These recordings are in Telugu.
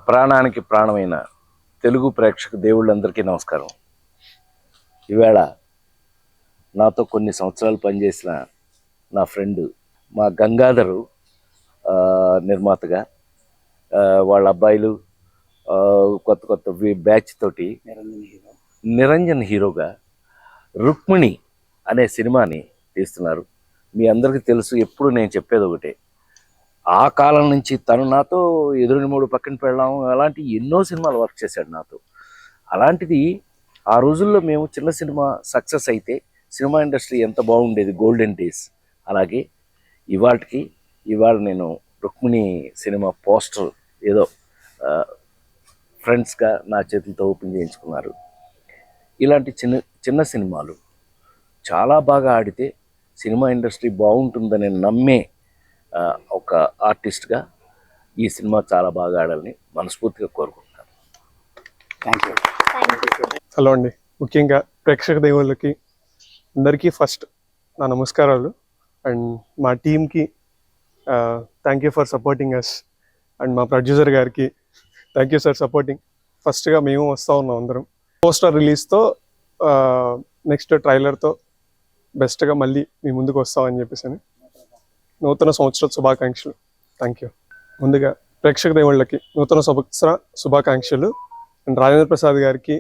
ప్రాణానికి ప్రాణమైన తెలుగు ప్రేక్షక దేవుళ్ళందరికీ నమస్కారం. ఈవేళ నాతో కొన్ని సంవత్సరాలు పనిచేసిన నా ఫ్రెండ్ మా గంగాధరు నిర్మాతగా వాళ్ళ అబ్బాయిలు కొత్త కొత్త బ్యాచ్ తోటి నిరంజన్ హీరోగా రుక్మిణి అనే సినిమాని తీస్తున్నారు. మీ అందరికీ తెలుసు, ఎప్పుడు నేను చెప్పేది ఒకటే, ఆ కాలం నుంచి తను నాతో ఎదురుని మూడు పక్కన పెళ్ళాం అలాంటి ఎన్నో సినిమాలు వర్క్ చేశాడు నాతో. అలాంటిది ఆ రోజుల్లో మేము చిన్న సినిమా సక్సెస్ అయితే సినిమా ఇండస్ట్రీ ఎంత బాగుండేది, గోల్డెన్ డేస్. అలాగే ఇవాళ నేను రుక్మిణి సినిమా పోస్టర్ ఏదో ఫ్రెండ్స్గా నా చేతులతో ఓపెన్ చేయించుకున్నారు. ఇలాంటి చిన్న సినిమాలు చాలా బాగా ఆడితే సినిమా ఇండస్ట్రీ బాగుంటుందని నమ్మే ఒక ఆర్టిస్ట్గా ఈ సినిమా చాలా బాగా ఆడాలని మనస్ఫూర్తిగా కోరుకుంటున్నాను. Thank you. హలో అండి, ముఖ్యంగా ప్రేక్షక దేవుళ్ళకి అందరికీ ఫస్ట్ నా నమస్కారాలు. అండ్ మా టీమ్కి thank you for supporting us. And మా ప్రొడ్యూసర్ గారికి థ్యాంక్ యూ సార్ సపోర్టింగ్. ఫస్ట్గా మేము వస్తూ ఉన్నాం అందరం. పోస్టర్ రిలీజ్తో నెక్స్ట్ ట్రైలర్తో బెస్ట్గా మళ్ళీ మీ ముందుకు వస్తామని చెప్పేసి నూతన సంవత్సర శుభాకాంక్షలు. Thank you. ముందుగా ప్రేక్షక దేవుళ్ళకి నూతన సంవత్సర శుభాకాంక్షలు. అండ్ రాజేంద్ర ప్రసాద్ గారికి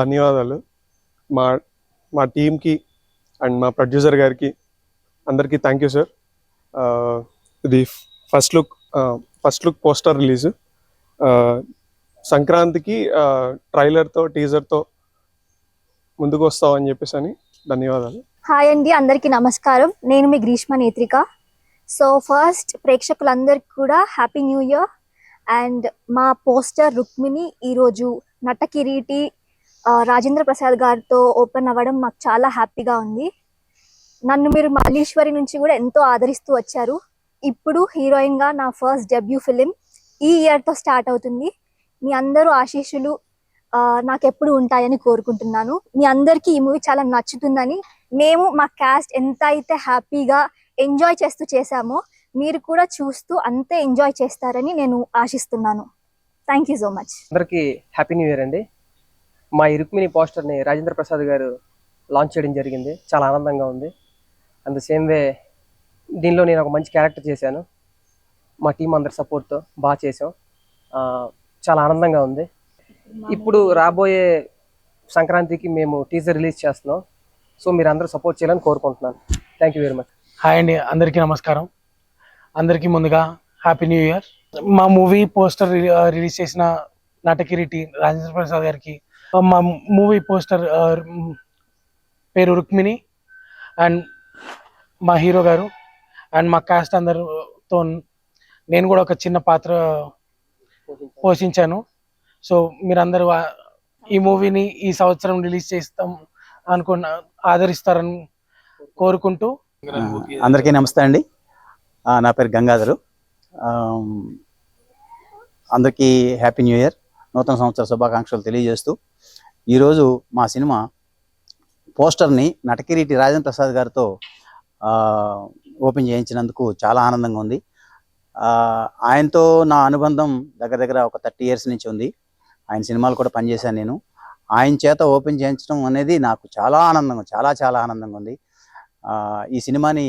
ధన్యవాదాలు. మా టీంకి అండ్ మా ప్రొడ్యూసర్ గారికి అందరికీ థ్యాంక్ యూ సార్. ఇది ఫస్ట్ లుక్ పోస్టర్ రిలీజ్ సంక్రాంతికి ట్రైలర్తో టీజర్తో ముందుకు వస్తామని చెప్పేసి అని ధన్యవాదాలు. హాయ్ అండి, అందరికీ నమస్కారం. నేను మీ గ్రీష్మ నేత్రిక. సో ఫస్ట్ ప్రేక్షకులందరికీ కూడా హ్యాపీ న్యూ ఇయర్. అండ్ మా పోస్టర్ రుక్మిణి ఈరోజు నటకిరీటి రాజేంద్ర ప్రసాద్ గారితో ఓపెన్ అవ్వడం మాకు చాలా హ్యాపీగా ఉంది. నన్ను మీరు మల్లీశ్వరి నుంచి కూడా ఎంతో ఆదరిస్తూ వచ్చారు. ఇప్పుడు హీరోయిన్గా నా ఫస్ట్ డెబ్యూ ఫిలిం ఈ ఇయర్తో స్టార్ట్ అవుతుంది. మీ అందరూ ఆశీస్సులు నాకు ఎప్పుడు ఉంటాయని కోరుకుంటున్నాను. మీ అందరికీ ఈ మూవీ చాలా నచ్చుతుందని, మేము మా క్యాస్ట్ ఎంత అయితే హ్యాపీగా ఎంజాయ్ చేస్తూ చేశామో మీరు కూడా చూస్తూ అంతే ఎంజాయ్ చేస్తారని నేను ఆశిస్తున్నాను. Thank you so much. అందరికీ హ్యాపీ న్యూ ఇయర్ అండి. మా ఈ రుక్మిణి పోస్టర్ని రాజేంద్ర ప్రసాద్ గారు లాంచ్ చేయడం జరిగింది. చాలా ఆనందంగా ఉంది. అండ్ ద సేమ్ వే దీనిలో నేను ఒక మంచి క్యారెక్టర్ చేశాను. మా టీం అందరి సపోర్ట్తో బాగా చేసాం. చాలా ఆనందంగా ఉంది. ఇప్పుడు రాబోయే సంక్రాంతికి మేము టీజర్ రిలీజ్ చేస్తున్నాం. సో మీరు అందరూ సపోర్ట్ చేయాలని కోరుకుంటున్నాను. Thank you very much. Hi అండి, అందరికీ నమస్కారం. అందరికీ ముందుగా హ్యాపీ న్యూ ఇయర్. మా మూవీ పోస్టర్ రిలీజ్ చేసిన నటకిరీటి రాజేంద్ర ప్రసాద్ గారికి, మా మూవీ పోస్టర్ పేరు రుక్మిణి, అండ్ మా హీరో గారు అండ్ మా కాస్ట్ అందరితో నేను కూడా ఒక చిన్న పాత్ర పోషించాను. సో మీరందరూ ఈ మూవీని ఈ సంవత్సరం రిలీజ్ చేస్తాం ఆదరిస్తారని కోరుకుంటూ. అందరికీ నమస్తే అండి. నా పేరు గంగాధరు. అందరికీ హ్యాపీ న్యూ ఇయర్, నూతన సంవత్సర శుభాకాంక్షలు తెలియజేస్తూ ఈరోజు మా సినిమా పోస్టర్ని నటకిరీటి రాజేంద్ర ప్రసాద్ గారితో ఓపెన్ చేయించినందుకు చాలా ఆనందంగా ఉంది. ఆయనతో నా అనుబంధం దగ్గర దగ్గర ఒక 30 years నుంచి ఉంది. ఆయన సినిమాలు కూడా పనిచేశాను నేను. ఆయన చేత ఓపెన్ చేయించడం అనేది నాకు చాలా ఆనందంగా, చాలా చాలా ఆనందంగా ఉంది. ఈ సినిమాని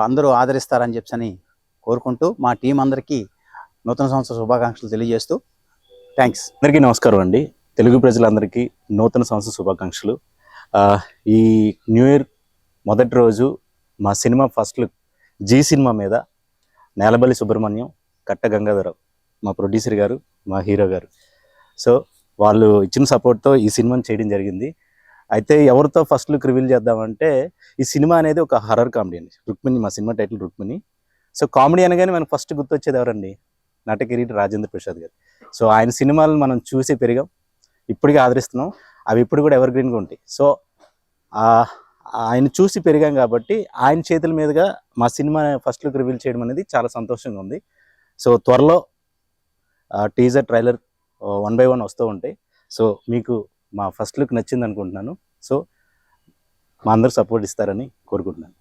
అందరూ ఆదరిస్తారని చెప్పని కోరుకుంటూ మా టీం అందరికీ నూతన సంవత్సర శుభాకాంక్షలు తెలియజేస్తూ థ్యాంక్స్. అందరికీ నమస్కారం అండి. తెలుగు ప్రజలందరికీ నూతన సంవత్సర శుభాకాంక్షలు. ఈ న్యూ ఇయర్ మొదటి రోజు మా cinema first look Zee Cinema మీద నేలబల్లి సుబ్రహ్మణ్యం, కట్ట గంగాధరరావు మా ప్రొడ్యూసర్ గారు, మా హీరో గారు, సో వాళ్ళు ఇచ్చిన సపోర్ట్తో ఈ సినిమాని చేయడం జరిగింది. అయితే ఎవరితో ఫస్ట్ లుక్ రివీల్ చేద్దామంటే, ఈ సినిమా అనేది ఒక హర్రర్ కామెడీ అండి. రుక్మిణి, మా cinema title Rukmini. So comedy అనగానే మనకు ఫస్ట్ గుర్తొచ్చేది ఎవరండి? నటకిరీటి రాజేంద్ర ప్రసాద్ గారు. సో ఆయన సినిమాలను మనం చూసి పెరిగాం, ఇప్పటికీ ఆదరిస్తున్నాం. అవి ఇప్పుడు కూడా ఎవర్ గ్రీన్గా ఉంటాయి. సో ఆయన చూసి పెరిగాం కాబట్టి ఆయన చేతుల మీదుగా మా సినిమా ఫస్ట్ లుక్ రివీల్ చేయడం అనేది చాలా సంతోషంగా ఉంది. సో త్వరలో టీజర్, ట్రైలర్ 1 by 1 వస్తూ ఉంటాయి. సో మీకు మా ఫస్ట్ లుక్ నచ్చింది అనుకుంటున్నాను. సో మా అందరూ సపోర్ట్ ఇస్తారని కోరుకుంటున్నాను.